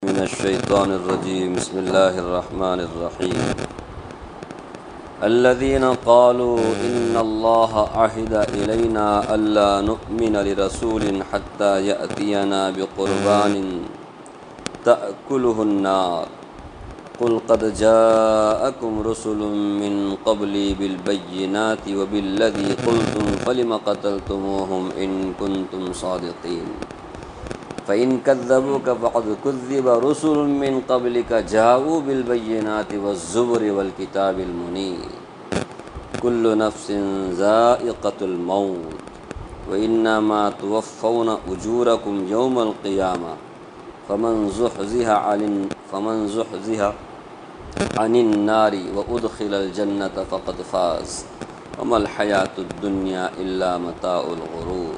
من الشیطان الرجیم بسم اللہ الرحمن الرحیم الذین قالوا ان اللہ عہد الینا الا نؤمن لرسول حتی یأتینا بقربان تأکلہ النار قل قد جاءکم رسل من قبلی بالبینات وبالذی قلتم فلم قتلتموہم ان کنتم صادقین فَإِن كَذَّبُوكَ فَقَدْ كُذِّبَ رُسُلٌ مِّن قَبْلِكَ جَاءُوا بِالْبَيِّنَاتِ وَالزُّبُرِ وَالْكِتَابِ الْمُنِيرِ كُلُّ نَفْسٍ ذَائِقَةُ الْمَوْتِ وَإِنَّمَا تُوَفَّوْنَ أُجُورَكُمْ يَوْمَ الْقِيَامَةِ فَمَنْ زُحْزِحَ عَنِ النَّارِ وَأُدْخِلَ الْجَنَّةَ فَقَدْ فَازَ وَمَا الْحَيَاةُ الدُّنْيَا إِلَّا مَتَاعُ الْغُرُورِ۔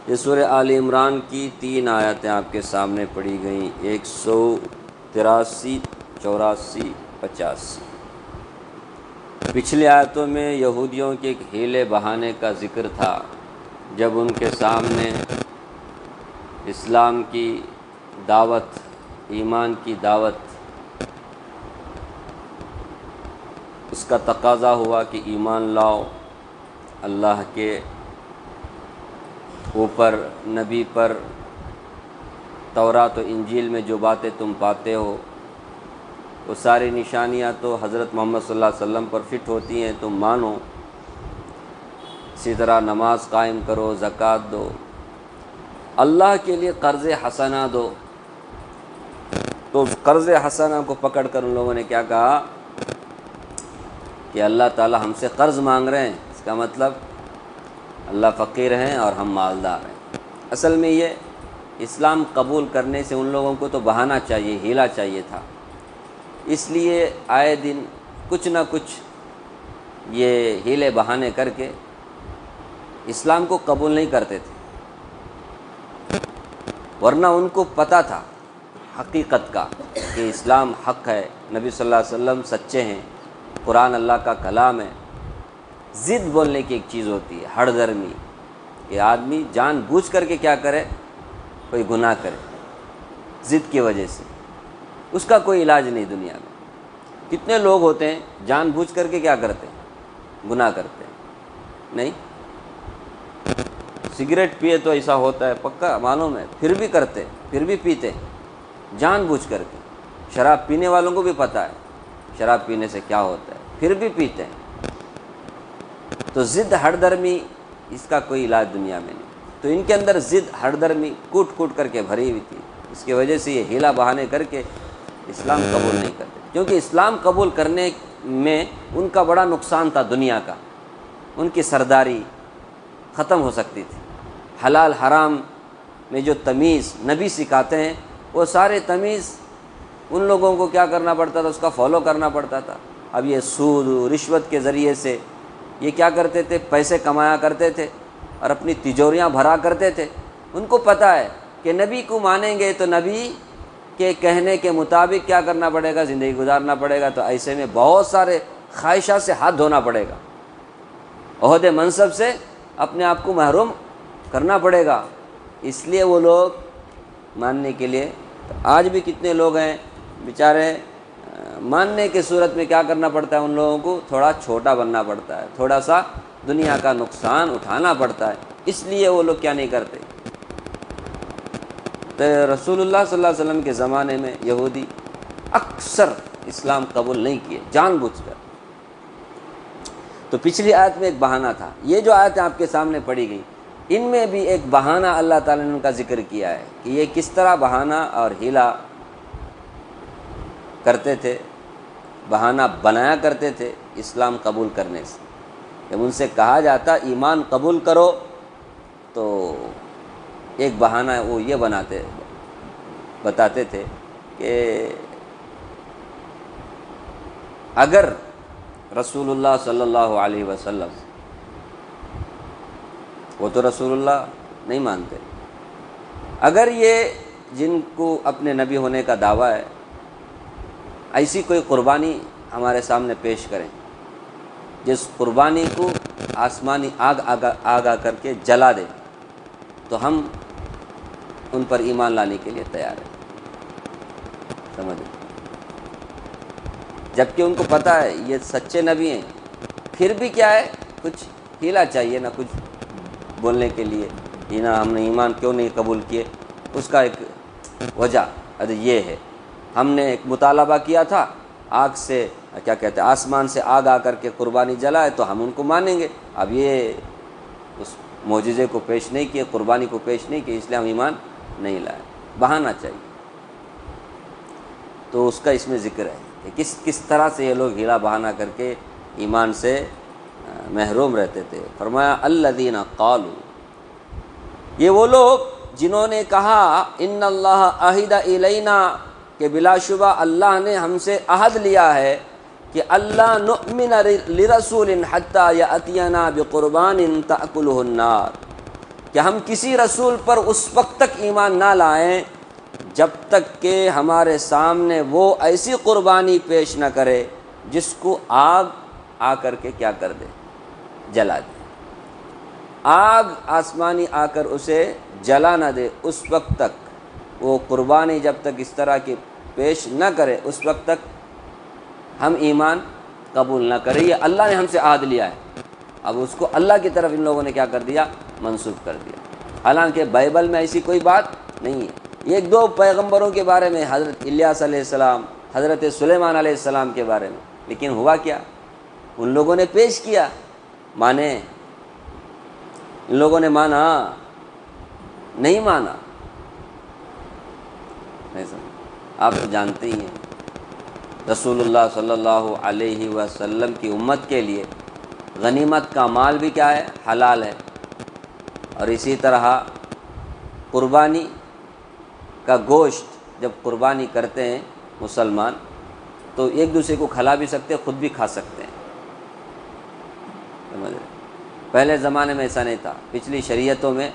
یہ سورہ آل عمران کی 3 آیتیں آپ کے سامنے پڑھی گئیں، 183، 84، 85۔ پچھلی آیتوں میں یہودیوں کے ایک ہیلے بہانے کا ذکر تھا، جب ان کے سامنے اسلام کی دعوت، ایمان کی دعوت، اس کا تقاضا ہوا کہ ایمان لاؤ، اللہ کے اوپر، نبی پر، تورات و انجیل میں جو باتیں تم پاتے ہو وہ ساری نشانیاں تو حضرت محمد صلی اللہ علیہ وسلم پر فٹ ہوتی ہیں، تم مانو، اسی طرح نماز قائم کرو، زکوٰۃ دو، اللہ کے لیے قرض حسنہ دو۔ تو قرض حسنہ کو پکڑ کر ان لوگوں نے کیا کہا کہ اللہ تعالی ہم سے قرض مانگ رہے ہیں، اس کا مطلب اللہ فقیر ہیں اور ہم مالدار ہیں۔ اصل میں یہ اسلام قبول کرنے سے ان لوگوں کو تو بہانہ چاہیے، ہیلا چاہیے تھا، اس لیے آئے دن کچھ نہ کچھ یہ ہیلے بہانے کر کے اسلام کو قبول نہیں کرتے تھے، ورنہ ان کو پتہ تھا حقیقت کا کہ اسلام حق ہے، نبی صلی اللہ علیہ وسلم سچے ہیں، قرآن اللہ کا کلام ہے۔ ضد بولنے کی ایک چیز ہوتی ہے، ہڑ درمی، کہ آدمی جان بوجھ کر کے کیا کرے، کوئی گناہ کرے ضد کی وجہ سے، اس کا کوئی علاج نہیں دنیا میں۔ کتنے لوگ ہوتے ہیں جان بوجھ کر کے کیا کرتے ہیں، گناہ کرتے ہیں، نہیں، سگریٹ پیے تو ایسا ہوتا ہے پکا معلوم ہے، پھر بھی کرتے، پھر بھی پیتے جان بوجھ کر کے۔ شراب پینے والوں کو بھی پتہ ہے شراب پینے سے کیا ہوتا ہے، پھر بھی پیتے ہیں۔ تو ضد ہڑ درمی، اس کا کوئی علاج دنیا میں نہیں۔ تو ان کے اندر ضد ہڑ درمی کوٹ کوٹ کر کے بھری ہوئی تھی، اس کی وجہ سے یہ ہیلا بہانے کر کے اسلام قبول نہیں کرتے، کیونکہ اسلام قبول کرنے میں ان کا بڑا نقصان تھا، دنیا کا، ان کی سرداری ختم ہو سکتی تھی۔ حلال حرام میں جو تمیز نبی سکھاتے ہیں، وہ سارے تمیز ان لوگوں کو کیا کرنا پڑتا تھا، اس کا فالو کرنا پڑتا تھا۔ اب یہ سود رشوت کے ذریعے سے یہ کیا کرتے تھے، پیسے کمایا کرتے تھے اور اپنی تجوریاں بھرا کرتے تھے۔ ان کو پتہ ہے کہ نبی کو مانیں گے تو نبی کے کہنے کے مطابق کیا کرنا پڑے گا، زندگی گزارنا پڑے گا، تو ایسے میں بہت سارے خواہشات سے ہاتھ دھونا پڑے گا، عہدے منصب سے اپنے آپ کو محروم کرنا پڑے گا۔ اس لیے وہ لوگ ماننے کے لیے، آج بھی کتنے لوگ ہیں بیچارے، ماننے کے صورت میں کیا کرنا پڑتا ہے، ان لوگوں کو تھوڑا چھوٹا بننا پڑتا ہے، تھوڑا سا دنیا کا نقصان اٹھانا پڑتا ہے، اس لیے وہ لوگ کیا نہیں کرتے۔ تو رسول اللہ صلی اللہ علیہ وسلم کے زمانے میں یہودی اکثر اسلام قبول نہیں کیے جان بوجھ کر۔ تو پچھلی آیت میں ایک بہانہ تھا، یہ جو آیتیں آپ کے سامنے پڑھی گئی، ان میں بھی ایک بہانہ اللہ تعالیٰ نے ان کا ذکر کیا ہے کہ یہ کس طرح بہانہ اور ہیلا کرتے تھے، بہانہ بنایا کرتے تھے اسلام قبول کرنے سے۔ جب ان سے کہا جاتا ایمان قبول کرو تو ایک بہانہ وہ یہ بتاتے تھے کہ اگر رسول اللہ صلی اللہ علیہ وسلم، وہ تو رسول اللہ نہیں مانتے، اگر یہ جن کو اپنے نبی ہونے کا دعویٰ ہے ایسی کوئی قربانی ہمارے سامنے پیش کریں جس قربانی کو آسمانی آگ آگا کر کے جلا دے، تو ہم ان پر ایمان لانے کے لیے تیار ہیں۔ سمجھ، جبکہ ان کو پتہ ہے یہ سچے نبی ہیں، پھر بھی کیا ہے، کچھ ہیلا چاہیے نا، کچھ بولنے کے لیے، یہ نا ہم نے ایمان کیوں نہیں قبول کیے، اس کا ایک وجہ یہ ہے، ہم نے ایک مطالبہ کیا تھا آگ سے، کیا کہتے ہیں، آسمان سے آگ آ کر کے قربانی جلائے تو ہم ان کو مانیں گے، اب یہ اس معجزے کو پیش نہیں کیے، قربانی کو پیش نہیں کیے، اس لیے ہم ایمان نہیں لائے، بہانہ چاہیے۔ تو اس کا اس میں ذکر ہے کہ کس طرح سے یہ لوگ ہیلا بہانہ کر کے ایمان سے محروم رہتے تھے۔ فرمایا الذین قالوا، یہ وہ لوگ جنہوں نے کہا ان اللہ عہد الینا، کہ بلا شبہ اللہ نے ہم سے عہد لیا ہے کہ اللہ نؤمن لرسول حتی یأتینا بقربان تأکلہ النار، کہ ہم کسی رسول پر اس وقت تک ایمان نہ لائیں جب تک کہ ہمارے سامنے وہ ایسی قربانی پیش نہ کرے جس کو آگ آ کر کے کیا کر دے، جلا دے، آگ آسمانی آ کر اسے جلا نہ دے، اس وقت تک وہ قربانی جب تک اس طرح کی پیش نہ کرے اس وقت تک ہم ایمان قبول نہ کریں۔ یہ اللہ نے ہم سے عہد لیا ہے، اب اس کو اللہ کی طرف ان لوگوں نے کیا کر دیا، منسوخ کر دیا، حالانکہ بائبل میں ایسی کوئی بات نہیں ہے۔ یہ ایک دو پیغمبروں کے بارے میں، حضرت الیاس علیہ السلام، حضرت سلیمان علیہ السلام کے بارے میں، لیکن ہوا کیا، ان لوگوں نے پیش کیا، مانے، ان لوگوں نے مانا نہیں مانا، نہیں سمجھ۔ آپ تو جانتے ہی ہیں رسول اللہ صلی اللہ علیہ وسلم کی امت کے لیے غنیمت کا مال بھی کیا ہے، حلال ہے، اور اسی طرح قربانی کا گوشت جب قربانی کرتے ہیں مسلمان تو ایک دوسرے کو کھلا بھی سکتے ہیں، خود بھی کھا سکتے ہیں، سمجھ رہے؟ پہلے زمانے میں ایسا نہیں تھا، پچھلی شریعتوں میں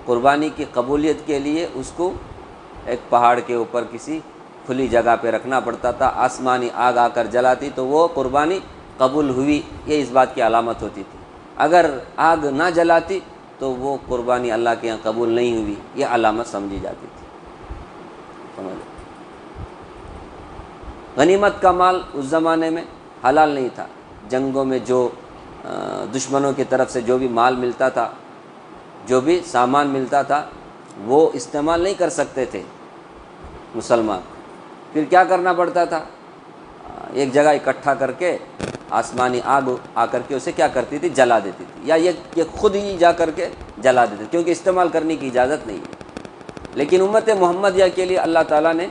قربانی کی قبولیت کے لیے اس کو ایک پہاڑ کے اوپر کسی کھلی جگہ پہ رکھنا پڑتا تھا، آسمانی آگ آ کر جلاتی تو وہ قربانی قبول ہوئی، یہ اس بات کی علامت ہوتی تھی، اگر آگ نہ جلاتی تو وہ قربانی اللہ کے یہاں قبول نہیں ہوئی، یہ علامت سمجھی جاتی تھی، سمجھ۔ غنیمت کا مال اس زمانے میں حلال نہیں تھا، جنگوں میں جو دشمنوں کی طرف سے جو بھی مال ملتا تھا، جو بھی سامان ملتا تھا، وہ استعمال نہیں کر سکتے تھے مسلمان، پھر کیا کرنا پڑتا تھا، ایک جگہ اکٹھا کر کے آسمانی آگ آ کر کے اسے کیا کرتی تھی، جلا دیتی تھی، یا یہ خود ہی جا کر کے جلا دیتے، کیونکہ استعمال کرنے کی اجازت نہیں ہے۔ لیکن امت محمدیہ کے لیے اللہ تعالیٰ نے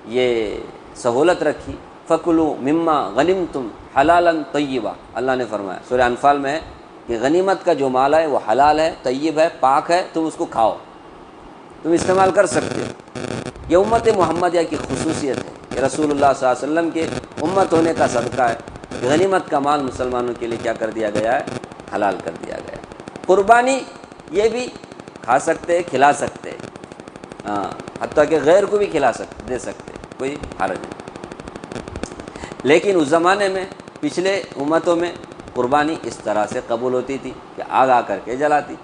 یہ سہولت رکھی، فَكُلُوا مِمَّا غَنِمْتُمْ حَلَالًا طَيِّبًا، اللہ نے فرمایا سورہ انفال میں ہے کہ غنیمت کا جو مال ہے وہ حلال ہے، طیب ہے، پاک ہے، تم اس کو کھاؤ، تم استعمال کر سکتے ہو۔ یہ امت محمدیہ کی خصوصیت ہے، یہ رسول اللہ صلی اللہ علیہ وسلم کے امت ہونے کا صدقہ ہے کہ غنیمت کا مال مسلمانوں کے لیے کیا کر دیا گیا ہے، حلال کر دیا گیا ہے۔ قربانی یہ بھی کھا سکتے، کھلا سکتے، ہاں، حتیٰ کہ غیر کو بھی کھلا سکتے، دے سکتے، کوئی حرج نہیں۔ لیکن اس زمانے میں پچھلے امتوں میں قربانی اس طرح سے قبول ہوتی تھی کہ آگ آ کر کے جلاتی۔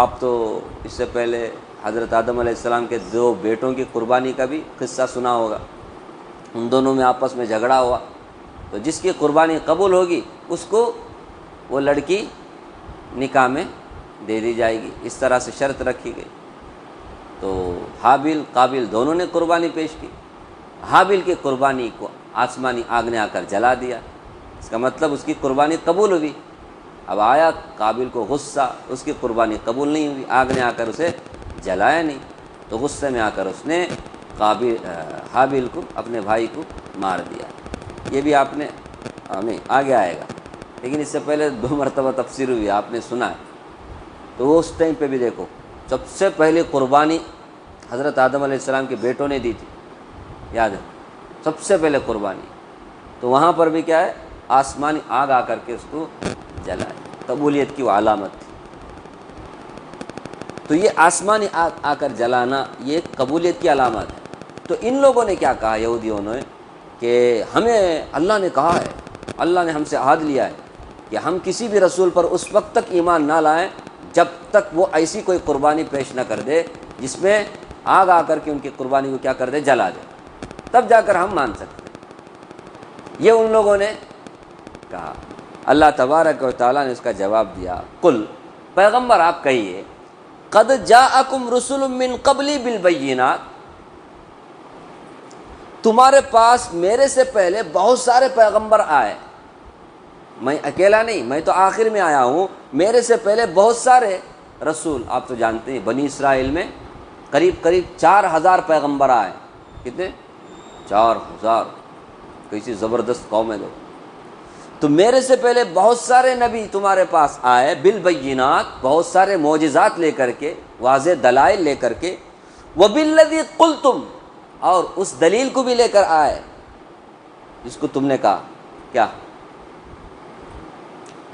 آپ تو اس سے پہلے حضرت آدم علیہ السلام کے دو بیٹوں کی قربانی کا بھی قصہ سنا ہوگا، ان دونوں میں آپس میں جھگڑا ہوا، تو جس کی قربانی قبول ہوگی اس کو وہ لڑکی نکاح میں دے دی جائے گی، اس طرح سے شرط رکھی گئی۔ تو حابیل قابیل دونوں نے قربانی پیش کی، حابیل کی قربانی کو آسمانی آگ نے آ کر جلا دیا، اس کا مطلب اس کی قربانی قبول ہوئی۔ اب آیا قابیل کو غصہ، اس کی قربانی قبول نہیں ہوئی، آگ نے آ کر اسے جلایا نہیں، تو غصے میں آ کر اس نے حابیل کو، اپنے بھائی کو مار دیا۔ یہ بھی آپ نے نہیں آگے آئے گا، لیکن اس سے پہلے 2 مرتبہ تفسیر ہوئی، آپ نے سنا ہے۔ تو اس ٹائم پہ بھی دیکھو، سب سے پہلے قربانی حضرت آدم علیہ السلام کے بیٹوں نے دی تھی، یاد ہے، سب سے پہلے قربانی، تو وہاں پر بھی کیا ہے، آسمانی آگ آ کر کے اس کو جلائے، قبولیت کی وہ علامت تھی۔ تو یہ آسمانی آگ آ کر جلانا یہ قبولیت کی علامت ہے۔ تو ان لوگوں نے کیا کہا، یہودیوں نے، کہ ہمیں اللہ نے کہا ہے، اللہ نے ہم سے عہد لیا ہے کہ ہم کسی بھی رسول پر اس وقت تک ایمان نہ لائیں جب تک وہ ایسی کوئی قربانی پیش نہ کر دے جس میں آگ آ کر کے ان کی قربانی کو کیا کر دے؟ جلا دے، تب جا کر ہم مان سکتے ہیں۔ یہ ان لوگوں نے کہا۔ اللہ تبارک و تعالیٰ نے اس کا جواب دیا، قل، پیغمبر آپ کہیے، قد جاءکم رسل من قبلی بالبینات، تمہارے پاس میرے سے پہلے بہت سارے پیغمبر آئے، میں اکیلا نہیں، میں تو آخر میں آیا ہوں، میرے سے پہلے بہت سارے رسول، آپ تو جانتے ہیں بنی اسرائیل میں قریب 4000 پیغمبر آئے۔ کتنے؟ 4000، کیسی زبردست قوم ہے لوگ۔ تو میرے سے پہلے بہت سارے نبی تمہارے پاس آئے، بالبینات، بہت سارے معجزات لے کر کے، واضح دلائل لے کر کے، وبالذی قلتم، اور اس دلیل کو بھی لے کر آئے جس کو تم نے کہا، کیا؟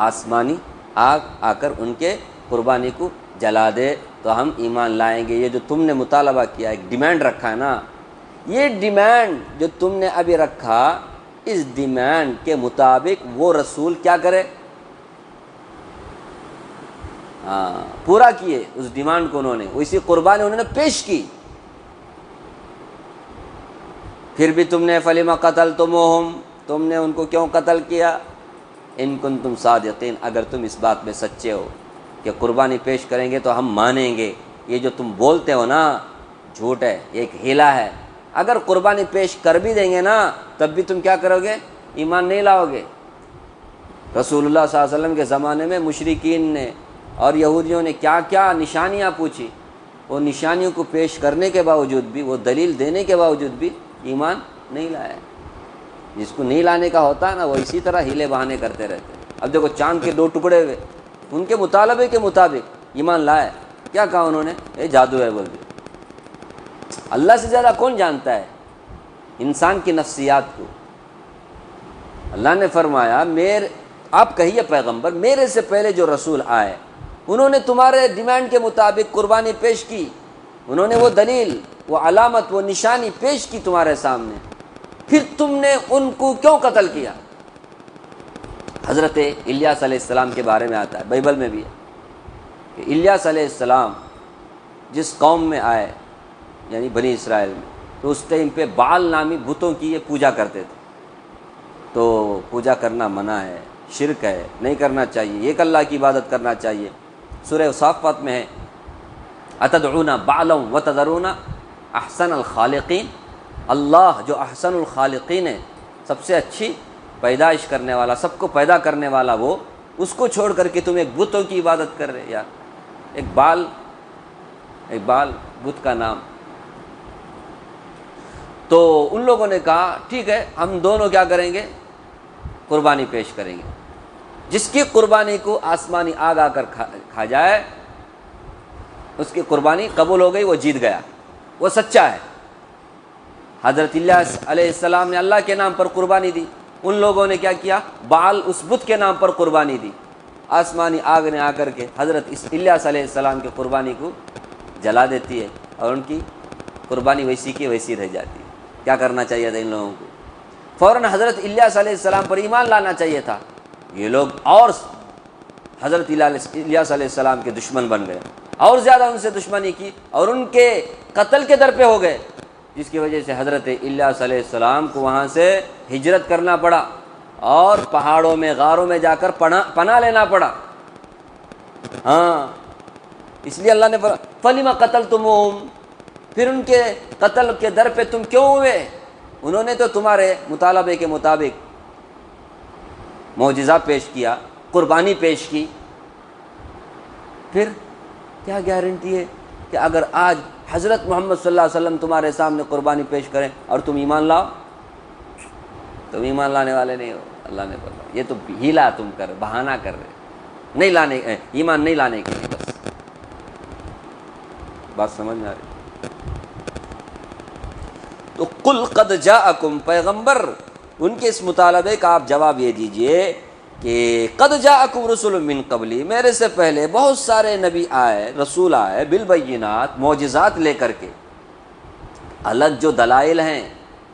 آسمانی آگ آ کر ان کے قربانی کو جلا دے تو ہم ایمان لائیں گے۔ یہ جو تم نے مطالبہ کیا، ایک ڈیمانڈ رکھا ہے نا، یہ ڈیمانڈ جو تم نے ابھی رکھا، اس ڈیمانڈ کے مطابق وہ رسول کیا کرے؟ پورا کیے اس ڈیمانڈ کو، انہوں نے اسی قربانی انہوں نے پیش کی۔ پھر بھی تم نے فلم قتلتموہم، تم نے ان کو کیوں قتل کیا؟ ان کنتم صادقین، اگر تم اس بات میں سچے ہو کہ قربانی پیش کریں گے تو ہم مانیں گے، یہ جو تم بولتے ہو نا جھوٹ ہے، یہ ایک ہیلا ہے۔ اگر قربانی پیش کر بھی دیں گے نا تب بھی تم کیا کرو گے؟ ایمان نہیں لاؤ گے۔ رسول اللہ صلی اللہ علیہ وسلم کے زمانے میں مشرکین نے اور یہودیوں نے کیا کیا نشانیاں پوچھی، وہ نشانیوں کو پیش کرنے کے باوجود بھی، وہ دلیل دینے کے باوجود بھی ایمان نہیں لایا۔ جس کو نہیں لانے کا ہوتا ہے نا وہ اسی طرح ہیلے بہانے کرتے رہتے ہیں۔ اب دیکھو چاند کے 2 ٹکڑے ہوئے، ان کے مطالبے کے مطابق ایمان لائے، کیا کہا انہوں نے؟ یہ جادو ہے بول دیا۔ اللہ سے زیادہ کون جانتا ہے انسان کی نفسیات کو؟ اللہ نے فرمایا آپ کہیے پیغمبر، میرے سے پہلے جو رسول آئے انہوں نے تمہارے ڈیمانڈ کے مطابق قربانی پیش کی، انہوں نے وہ دلیل، وہ علامت، وہ نشانی پیش کی تمہارے سامنے، پھر تم نے ان کو کیوں قتل کیا؟ حضرت الیاس علیہ السلام کے بارے میں آتا ہے، بائبل میں بھی ہے کہ الیاس علیہ السلام جس قوم میں آئے، یعنی بنی اسرائیل میں، تو اس ٹائم پہ بعل نامی بتوں کی یہ پوجا کرتے تھے۔ تو پوجا کرنا منع ہے، شرک ہے، نہیں کرنا چاہیے، ایک اللہ کی عبادت کرنا چاہیے۔ سورہ صافات میں ہے، اتدعون بعلا وتذرون احسن الخالقین، اللہ جو احسن الخالقین ہے، سب سے اچھی پیدائش کرنے والا، سب کو پیدا کرنے والا، وہ اس کو چھوڑ کر کے تم ایک بتوں کی عبادت کر رہے یار، ایک بال بت کا نام۔ تو ان لوگوں نے کہا ٹھیک ہے، ہم دونوں کیا کریں گے؟ قربانی پیش کریں گے، جس کی قربانی کو آسمانی آگ آ کر کھا جائے، اس کی قربانی قبول ہو گئی، وہ جیت گیا، وہ سچا ہے۔ حضرت الیاس علیہ السلام نے اللہ کے نام پر قربانی دی، ان لوگوں نے کیا کیا؟ بعل، اس بت کے نام پر قربانی دی۔ آسمانی آگ نے آ کر کے حضرت الیاس علیہ السلام کی قربانی کو جلا دیتی ہے، اور ان کی قربانی ویسی کی ویسی رہ جاتی ہے۔ کیا کرنا چاہیے تھا ان لوگوں کو؟ فوراً حضرت الیاس علیہ السلام پر ایمان لانا چاہیے تھا۔ یہ لوگ اور حضرت الیاس علیہ السلام کے دشمن بن گئے، اور زیادہ ان سے دشمنی کی، اور ان کے قتل کے در پہ ہو گئے، جس کی وجہ سے حضرت الیاس علیہ السلام کو وہاں سے ہجرت کرنا پڑا، اور پہاڑوں میں، غاروں میں جا کر پناہ لینا پڑا۔ ہاں، اس لیے اللہ نے فَلِمَ قَتَلْتُمُوهُمْ، پھر ان کے قتل کے در پہ تم کیوں ہوئے؟ انہوں نے تو تمہارے مطالبے کے مطابق معجزہ پیش کیا، قربانی پیش کی، پھر کیا گارنٹی ہے کہ اگر آج حضرت محمد صلی اللہ علیہ وسلم تمہارے سامنے قربانی پیش کریں اور تم ایمان لاؤ؟ تم ایمان لانے والے نہیں ہو۔ اللہ نے بولا یہ تو ہیلا تم کر، بہانہ کر رہے، نہیں لانے، ایمان نہیں لانے کے لیے، بس بات سمجھ میں آ رہی؟ تو قل قد جاءکم، پیغمبر ان کے اس مطالبے کا آپ جواب یہ دیجئے کہ قد جاءکم رسول من قبلی، میرے سے پہلے بہت سارے نبی آئے، رسول آئے، بالبینات، معجزات لے کر کے، الگ جو دلائل ہیں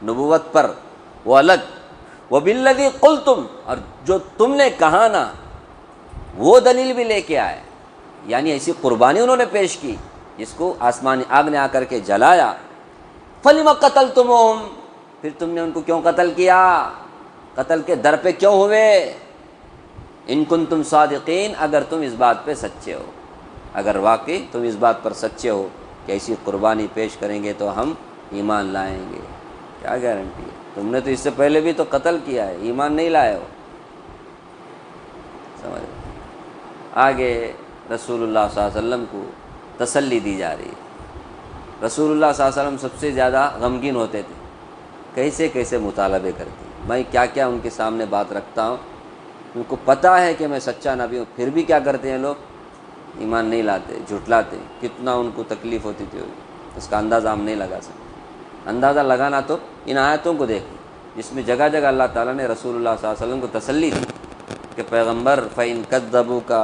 نبوت پر وہ الگ، وبالذی قلتم، اور جو تم نے کہا نا وہ دلیل بھی لے کے آئے، یعنی ایسی قربانی انہوں نے پیش کی، جس کو آسمانی آگ نے آ کر کے جلایا، فلم قتلتموہم، پھر تم نے ان کو کیوں قتل کیا، قتل کے در پہ کیوں ہوئے؟ ان کنتم صادقین، اگر تم اس بات پہ سچے ہو، اگر واقعی تم اس بات پر سچے ہو کہ ایسی قربانی پیش کریں گے تو ہم ایمان لائیں گے۔ کیا گارنٹی ہے؟ تم نے تو اس سے پہلے بھی تو قتل کیا ہے، ایمان نہیں لائے ہو۔ سمجھ؟ آگے رسول اللہ صلی اللہ علیہ وسلم کو تسلی دی جا رہی ہے۔ رسول اللہ صلی اللہ علیہ وسلم سب سے زیادہ غمگین ہوتے تھے، کیسے کیسے مطالبے کرتے ہیں، میں کیا کیا ان کے سامنے بات رکھتا ہوں، ان کو پتہ ہے کہ میں سچا نبی ہوں، پھر بھی کیا کرتے ہیں لوگ، ایمان نہیں لاتے، جھٹلاتے، کتنا ان کو تکلیف ہوتی تھی، اس کا اندازہ ہم نہیں لگا سکتے۔ اندازہ لگانا تو ان آیتوں کو دیکھیں جس میں جگہ جگہ اللہ تعالیٰ نے رسول اللہ صلی اللہ علیہ وسلم کو تسلی دی کہ پیغمبر فَإِن كَذَّبُوكَ،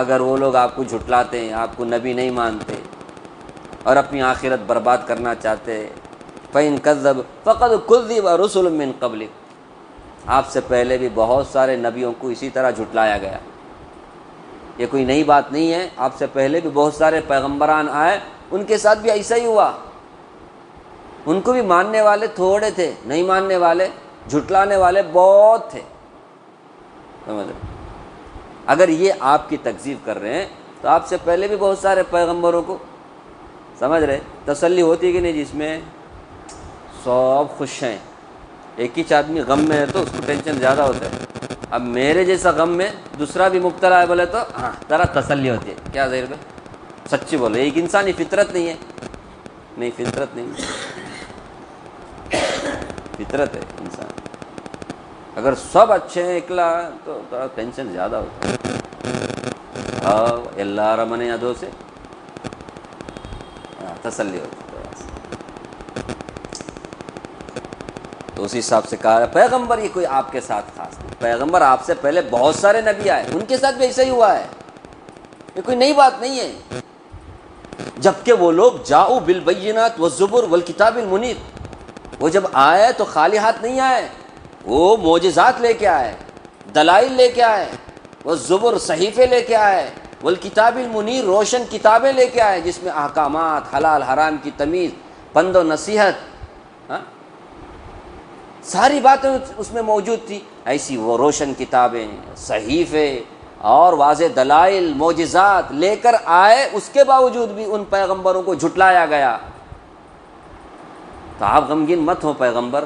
اگر وہ لوگ آپ کو جھٹلاتے ہیں، آپ کو نبی نہیں مانتے اور اپنی آخرت برباد کرنا چاہتے، فَإِن كَذَّبُوا فَقَدْ كُذِّبَ رُسُلٌ مِّن قَبْلِكَ، آپ سے پہلے بھی بہت سارے نبیوں کو اسی طرح جھٹلایا گیا، یہ کوئی نئی بات نہیں ہے، آپ سے پہلے بھی بہت سارے پیغمبران آئے، ان کے ساتھ بھی ایسا ہی ہوا، ان کو بھی ماننے والے تھوڑے تھے، نہیں ماننے والے، جھٹلانے والے بہت تھے۔ سمجھ رہے؟ اگر یہ آپ کی تکذیب کر رہے ہیں تو آپ سے پہلے بھی بہت سارے پیغمبروں کو، سمجھ رہے، تسلی ہوتی کہ نہیں، جس میں سب خوش ہیں، ایک ہی آدمی غم میں ہے تو اس کو ٹینشن زیادہ ہوتا ہے، اب میرے جیسا غم میں دوسرا بھی مبتلا ہے بولے تو ہاں ذرا تسلی ہوتی ہے، کیا ظاہر ہے، سچی بولے، ایک انسانی فطرت نہیں ہے، نہیں فطرت نہیں فطرت ہے انسان، اگر سب اچھے ہیں اکلا تو تھوڑا ٹینشن زیادہ ہوتا ہے، اللہ رمن ادو سے تسلی ہوتی ہے تھوڑا سا۔ تو اسی حساب سے کہا پیغمبر یہ کوئی آپ کے ساتھ خاص نہیں، پیغمبر آپ سے پہلے بہت سارے نبی آئے، ان کے ساتھ بھی ایسا ہی ہوا ہے، یہ کوئی نئی بات نہیں ہے۔ جبکہ وہ لوگ جاؤ بالبینات والزبر والکتاب المنیر، وہ جب آئے تو خالی ہاتھ نہیں آئے، وہ معجزات لے کے آئے، دلائل لے کے آئے، وہ زبر صحیفے لے کے آئے، والکتاب المنیر روشن کتابیں لے کے آئے جس میں احکامات، حلال حرام کی تمیز، پند و نصیحت، ساری باتیں اس میں موجود تھی، ایسی وہ روشن کتابیں، صحیفے اور واضح دلائل، معجزات لے کر آئے، اس کے باوجود بھی ان پیغمبروں کو جھٹلایا گیا۔ تو آپ غمگین مت ہو پیغمبر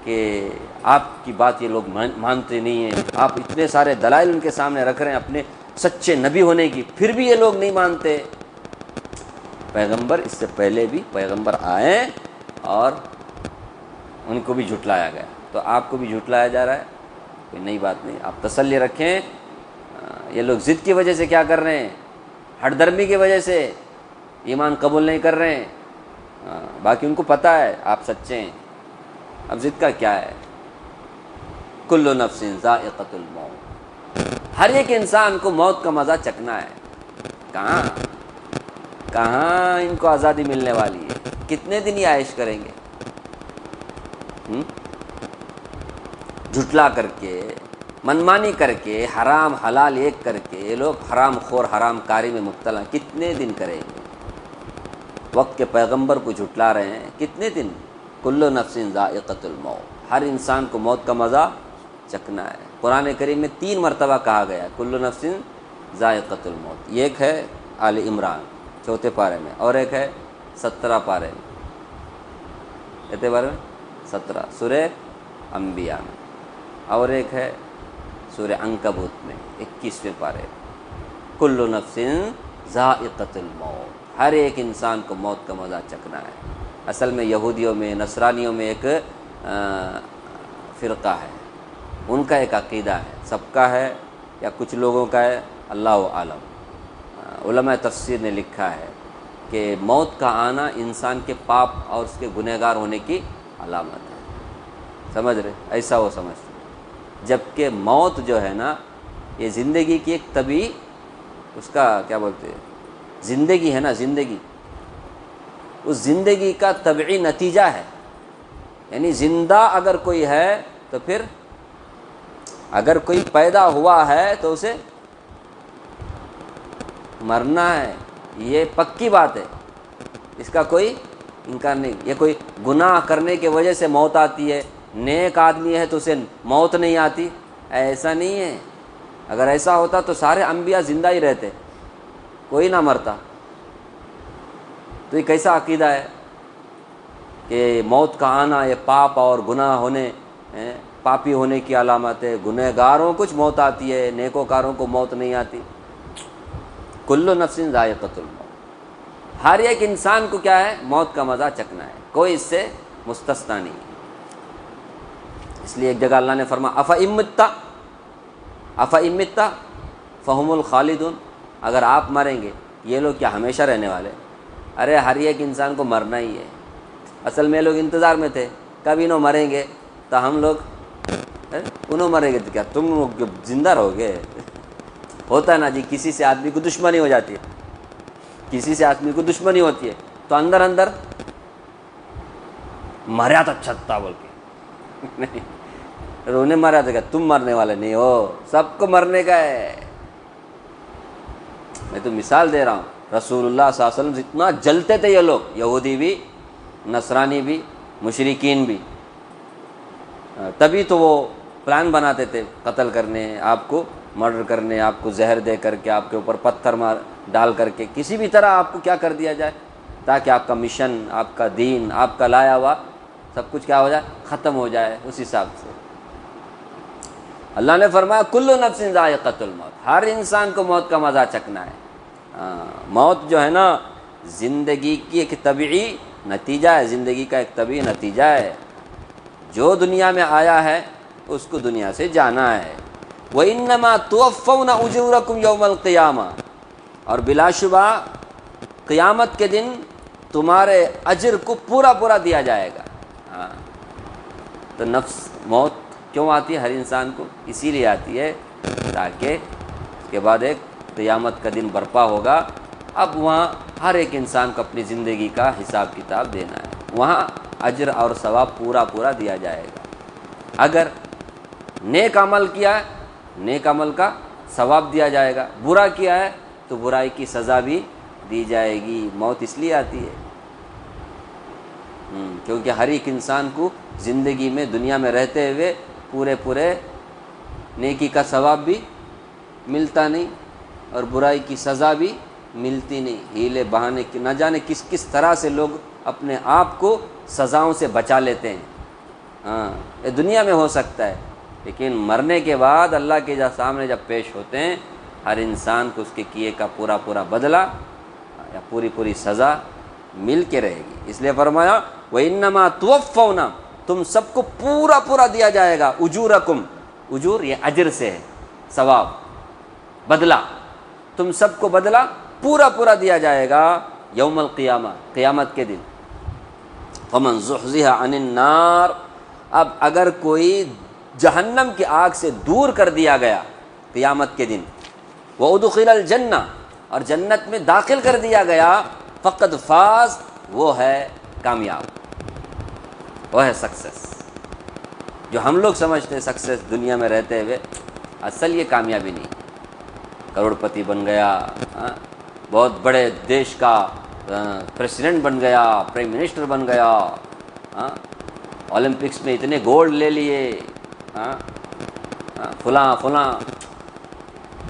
کہ آپ کی بات یہ لوگ مانتے نہیں ہیں، آپ اتنے سارے دلائل ان کے سامنے رکھ رہے ہیں اپنے سچے نبی ہونے کی، پھر بھی یہ لوگ نہیں مانتے۔ پیغمبر اس سے پہلے بھی پیغمبر آئے اور ان کو بھی جھٹلایا گیا، تو آپ کو بھی جھٹلایا جا رہا ہے، کوئی نئی بات نہیں، آپ تسلی رکھیں۔ یہ لوگ ضد کی وجہ سے کیا کر رہے ہیں، ہٹ درمی کی وجہ سے ایمان قبول نہیں کر رہے ہیں، باقی ان کو پتہ ہے آپ سچے ہیں، اب ضد کا کیا ہے۔ کل نفس ذائقۃ الموت، ہر ایک انسان کو موت کا مزہ چکھنا ہے، کہاں ان کو آزادی ملنے والی ہے، کتنے دن یہ عائش کریں گے، جھٹلا کر کے، منمانی کر کے، حرام حلال ایک کر کے، یہ لوگ حرام خور حرام کاری میں مبتلا، کتنے دن کریں گے، وقت کے پیغمبر کو جھٹلا رہے ہیں، کتنے دن۔ کل نفس ذائقۃ الموت، ہر انسان کو موت کا مزہ چکھنا ہے۔ قرآن کریم میں 3 مرتبہ کہا گیا کل نفس ذائقۃ الموت، ایک ہے آل عمران 4 پارے میں، اور ایک ہے 17 پارے میں، کتنے پارے میں 17 سورہ انبیاء میں، اور ایک ہے سورہ عنکبوت میں 21ویں پارے، کل نفس ذائقۃ الموت، ہر ایک انسان کو موت کا مزہ چکھنا ہے۔ اصل میں یہودیوں میں، نصرانیوں میں ایک فرقہ ہے، ان کا ایک عقیدہ ہے، سب کا ہے یا کچھ لوگوں کا ہے، اللہ عالم۔ علماء تفسیر نے لکھا ہے کہ موت کا آنا انسان کے پاپ اور اس کے گنہگار ہونے کی علامت ہے، سمجھ رہے، ایسا وہ سمجھتے ہیں۔ جبکہ موت جو ہے نا، یہ زندگی کی ایک طبیعی، اس کا کیا بولتے ہیں، زندگی ہے نا، زندگی، اس زندگی کا طبعی نتیجہ ہے، یعنی زندہ اگر کوئی ہے تو پھر اگر کوئی پیدا ہوا ہے تو اسے مرنا ہے، یہ پکی بات ہے، اس کا کوئی انکار نہیں۔ یہ کوئی گناہ کرنے کی وجہ سے موت آتی ہے، نیک آدمی ہے تو اسے موت نہیں آتی، ایسا نہیں ہے۔ اگر ایسا ہوتا تو سارے انبیاء زندہ ہی رہتے، کوئی نہ مرتا۔ تو یہ کیسا عقیدہ ہے کہ موت کا آنا یہ پاپ اور گناہ ہونے، پاپی ہونے کی علامت ہے، گنہ گاروں کچھ موت آتی ہے، نیکوکاروں کو موت نہیں آتی۔ کل نفس ذائقۃ الموت، ہر ایک انسان کو کیا ہے؟ موت کا مزہ چکھنا ہے، کوئی اس سے مستثنی نہیں ہے۔ اس لیے ایک جگہ اللہ نے فرمایا افإن مت فہم الخالدون، اگر آپ مریں گے یہ لوگ کیا ہمیشہ رہنے والے؟ ارے ہر ایک انسان کو مرنا ہی ہے۔ اصل میں لوگ انتظار میں تھے کب انہوں مریں گے تو ہم لوگ انہوں مریں گے تو کیا تم لوگ زندہ رہو گے؟ ہوتا ہے نا جی، کسی سے آدمی کو دشمنی ہو جاتی ہے، کسی سے آدمی کو دشمنی ہوتی ہے تو اندر اندر مریا تو اچھا تھا بول کے نہیں، انہیں مرا تو کیا تم مرنے والے نہیں ہو، سب کو مرنے کا ہے۔ میں تو مثال دے رہا ہوں، رسول اللہ صلی اللہ علیہ وسلم اتنا جلتے تھے یہ لوگ، یہودی بھی، نصرانی بھی، مشرکین بھی، تبھی تو وہ پلان بناتے تھے قتل کرنے، آپ کو مرڈر کرنے، آپ کو زہر دے کر کے، آپ کے اوپر پتھر مار ڈال کر کے، کسی بھی طرح آپ کو کیا کر دیا جائے تاکہ آپ کا مشن، آپ کا دین، آپ کا لایا ہوا سب کچھ کیا ہو جائے؟ ختم ہو جائے۔ اس حساب سے اللہ نے فرمایا کل نفس ذائقۃ الموت، ہر انسان کو موت کا مزہ چکھنا ہے۔ موت جو ہے نا زندگی کی ایک طبعی نتیجہ ہے، زندگی کا ایک طبعی نتیجہ ہے۔ جو دنیا میں آیا ہے اس کو دنیا سے جانا ہے۔ وَإِنَّمَا تُوَفَّوْنَ أُجُورَكُمْ يَوْمَ الْقِيَامَةِ، اور بلا شبہ قیامت کے دن تمہارے اجر کو پورا پورا دیا جائے گا۔ تو نفس موت کیوں آتی ہے ہر انسان کو؟ اسی لیے آتی ہے تاکہ اس کے بعد ایک قیامت کا دن برپا ہوگا، اب وہاں ہر ایک انسان کو اپنی زندگی کا حساب کتاب دینا ہے، وہاں اجر اور ثواب پورا پورا دیا جائے گا۔ اگر نیک عمل کیا ہے نیک عمل کا ثواب دیا جائے گا، برا کیا ہے تو برائی کی سزا بھی دی جائے گی۔ موت اس لیے آتی ہے کیونکہ ہر ایک انسان کو زندگی میں، دنیا میں رہتے ہوئے پورے نیکی کا ثواب بھی ملتا نہیں اور برائی کی سزا بھی ملتی نہیں۔ ہیلے بہانے کی نہ جانے کس طرح سے لوگ اپنے آپ کو سزاؤں سے بچا لیتے ہیں۔ یہ دنیا میں ہو سکتا ہے، لیکن مرنے کے بعد اللہ کے سامنے جب پیش ہوتے ہیں، ہر انسان کو اس کے کیے کا پورا پورا بدلہ یا پوری سزا مل کے رہے گی۔ اس لیے فرمایا وَإِنَّمَا تُوَفَّوْنَ، تم سب کو پورا پورا دیا جائے گا، اجورکم، اجور یہ اجر سے ہے، ثواب، بدلہ، تم سب کو بدلہ پورا پورا دیا جائے گا یوم القیامہ، قیامت کے دن۔ فمن زحزح عن النار، اب اگر کوئی جہنم کی آگ سے دور کر دیا گیا قیامت کے دن، وادخل الجنہ، اور جنت میں داخل کر دیا گیا، فقد فاز، وہ ہے کامیاب، وہ ہے سکسیس۔ جو ہم لوگ سمجھتے ہیں سکسیس دنیا میں رہتے ہوئے، اصل یہ کامیابی نہیں۔ کروڑ پتی بن گیا، بہت بڑے دیش کا پریزیڈنٹ بن گیا، پرائم منسٹر بن گیا، اولمپکس میں اتنے گولڈ لے لیے، فلاں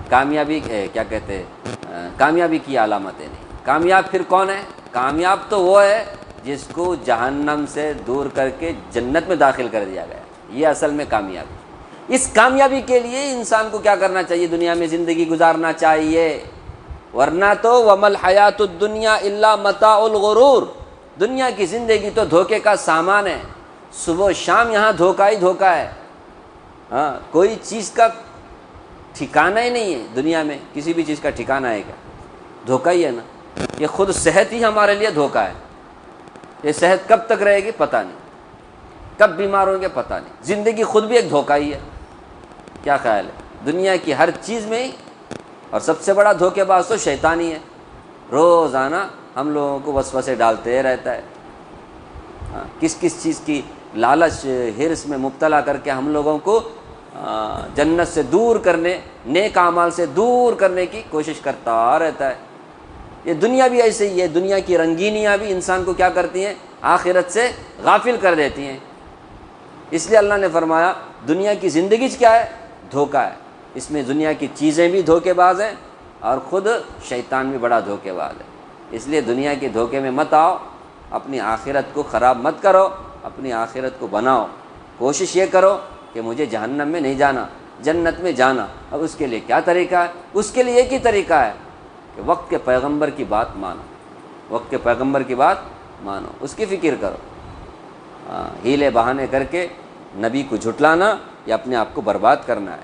کامیابی کیا کہتے ہیں، کامیابی کی علامتیں نہیں۔ کامیاب پھر کون ہے؟ کامیاب تو وہ ہے جس کو جہنم سے دور کر کے جنت میں داخل کر دیا گیا، یہ اصل میں کامیابی۔ اس کامیابی کے لیے انسان کو کیا کرنا چاہیے؟ دنیا میں زندگی گزارنا چاہیے، ورنہ تو وَمَا الْحَيَاةُ الدُّنْيَا إِلَّا مَتَاعُ الْغُرُورِ، دنیا کی زندگی تو دھوکے کا سامان ہے، صبح و شام یہاں دھوکہ ہی دھوکہ ہے۔ کوئی چیز کا ٹھکانہ ہی نہیں ہے دنیا میں، کسی بھی چیز کا ٹھکانہ ہے کیا؟ دھوکہ ہی ہے نا۔ یہ خود صحت ہی ہمارے لیے دھوکہ ہے، یہ صحت کب تک رہے گی پتہ نہیں، کب بیمار ہوں گے پتہ نہیں، زندگی خود بھی ایک دھوکہ ہی ہے۔ کیا خیال ہے؟ دنیا کی ہر چیز میں ہی، اور سب سے بڑا دھوکے باز تو شیطان ہی ہے، روزانہ ہم لوگوں کو وسوسے ڈالتے رہتا ہے، کس چیز کی لالچ ہرس میں مبتلا کر کے ہم لوگوں کو جنت سے دور کرنے، نیک اعمال سے دور کرنے کی کوشش کرتا رہتا ہے۔ یہ دنیا بھی ایسے ہی ہے، دنیا کی رنگینیاں بھی انسان کو کیا کرتی ہیں؟ آخرت سے غافل کر دیتی ہیں۔ اس لیے اللہ نے فرمایا دنیا کی زندگی کیا ہے؟ دھوکہ ہے، اس میں دنیا کی چیزیں بھی دھوکے باز ہیں اور خود شیطان بھی بڑا دھوکے باز ہے۔ اس لیے دنیا کے دھوکے میں مت آؤ، اپنی آخرت کو خراب مت کرو، اپنی آخرت کو بناؤ، کوشش یہ کرو کہ مجھے جہنم میں نہیں جانا، جنت میں جانا۔ اب اس کے لیے کیا طریقہ ہے؟ اس کے لیے ایک ہی طریقہ ہے کہ وقت کے پیغمبر کی بات مانو، وقت کے پیغمبر کی بات مانو، اس کی فکر کرو۔ ہیلے بہانے کر کے نبی کو جھٹلانا یا اپنے آپ کو برباد کرنا ہے۔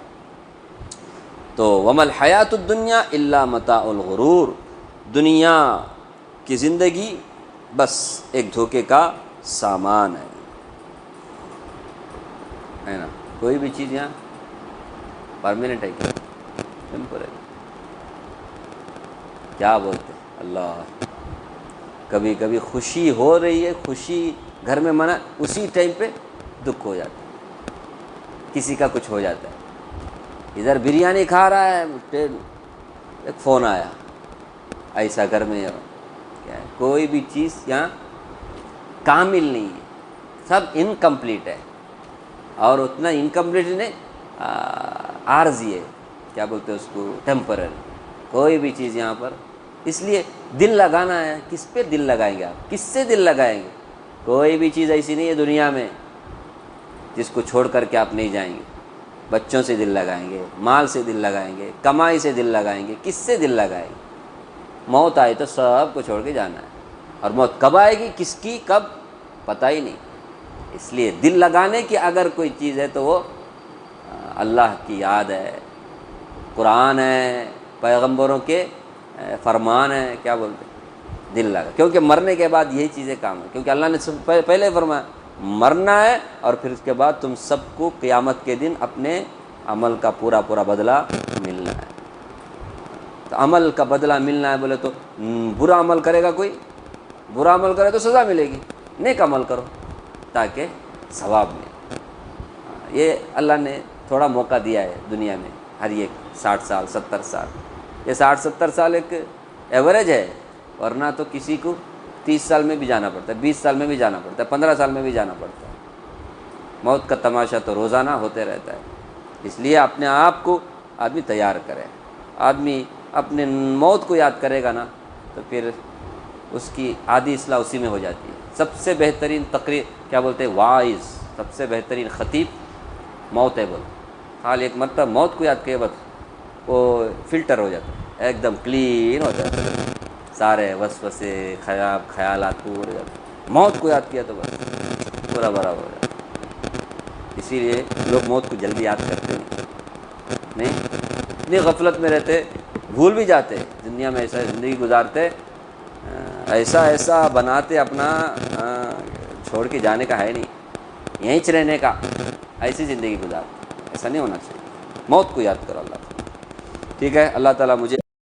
تو وَمَا الْحَيَاةُ الدُّنْيَا إِلَّا مَتَاعُ الْغُرُورِ، دنیا کی زندگی بس ایک دھوکے کا سامان ہے نا۔ کوئی بھی چیز یہاں پرماننٹ ہے کیا؟ ٹیمپرری؟ کیا بولتے اللہ، کبھی کبھی خوشی ہو رہی ہے، خوشی گھر میں منع، اسی ٹائم پہ دکھ ہو جاتا ہے، کسی کا کچھ ہو جاتا ہے۔ ادھر بریانی کھا رہا ہے، ایک فون آیا، ایسا گھر میں کیا ہے؟ کوئی بھی چیز یہاں کامل نہیں ہے، سب انکمپلیٹ ہے، اور اتنا انکمپلیٹ نہیں، عارضی ہے، کیا بولتے ہیں اس کو؟ ٹیمپرری۔ کوئی بھی چیز یہاں پر، اس لیے دل لگانا ہے، کس پہ دل لگائیں گے آپ؟ کس سے دل لگائیں گے؟ کوئی بھی چیز ایسی نہیں ہے دنیا میں جس کو چھوڑ کر کے آپ نہیں جائیں گے۔ بچوں سے دل لگائیں گے، مال سے دل لگائیں گے، کمائی سے دل لگائیں گے، کس سے دل لگائیں گے؟ موت آئی تو سب کو چھوڑ کے جانا ہے، اور موت کب آئے گی، کس کی، کب، پتہ ہی نہیں۔ اس لیے دل لگانے کی اگر کوئی چیز ہے تو وہ اللہ کی یاد ہے، قرآن ہے، پیغمبروں کے فرمان ہے، کیا بولتے ہیں؟ دل لگا، کیونکہ مرنے کے بعد یہی چیزیں کام ہے، کیونکہ اللہ نے پہلے فرمایا مرنا ہے، اور پھر اس کے بعد تم سب کو قیامت کے دن اپنے عمل کا پورا پورا بدلہ ملنا ہے۔ تو عمل کا بدلہ ملنا ہے بولے تو برا عمل کرے گا کوئی، برا عمل کرے تو سزا ملے گی، نیک عمل کرو تاکہ ثواب ملے۔ یہ اللہ نے تھوڑا موقع دیا ہے دنیا میں، ہر ایک 60 سال 70 سال، یہ 60-70 سال ایک ایوریج ہے، ورنہ تو کسی کو 30 سال میں بھی جانا پڑتا ہے، 20 سال میں بھی جانا پڑتا ہے، 15 سال میں بھی جانا پڑتا ہے۔ موت کا تماشا تو روزانہ ہوتے رہتا ہے، اس لیے اپنے آپ کو آدمی تیار کرے۔ آدمی اپنے موت کو یاد کرے گا نا تو پھر اس کی آدھی اصلاح اسی میں ہو جاتی ہے۔ سب سے بہترین تقریر کیا بولتے ہیں؟ وائز، سب سے بہترین خطیب موت ہے بول، خالی ایک مرتبہ موت کو یاد کرے بس وہ فلٹر ہو جاتا ہے، ایک دم کلین ہو جاتا ہے، سارے وسوسے خیالات پور ہو جاتے ہیں۔ موت کو یاد کیا تو بس پورا برابر ہو جاتا ہے۔ اسی لیے لوگ موت کو جلدی یاد کرتے نہیں، اتنی غفلت میں رہتے، بھول بھی جاتے، دنیا میں ایسا زندگی گزارتے، ایسا بناتے اپنا چھوڑ کے جانے کا ہے نہیں، یہیں رہنے کا، ایسی زندگی گزارتے۔ ایسا نہیں ہونا چاہیے، موت کو یاد کرو اللہ تعالیٰ۔ ٹھیک ہے، اللہ تعالیٰ مجھے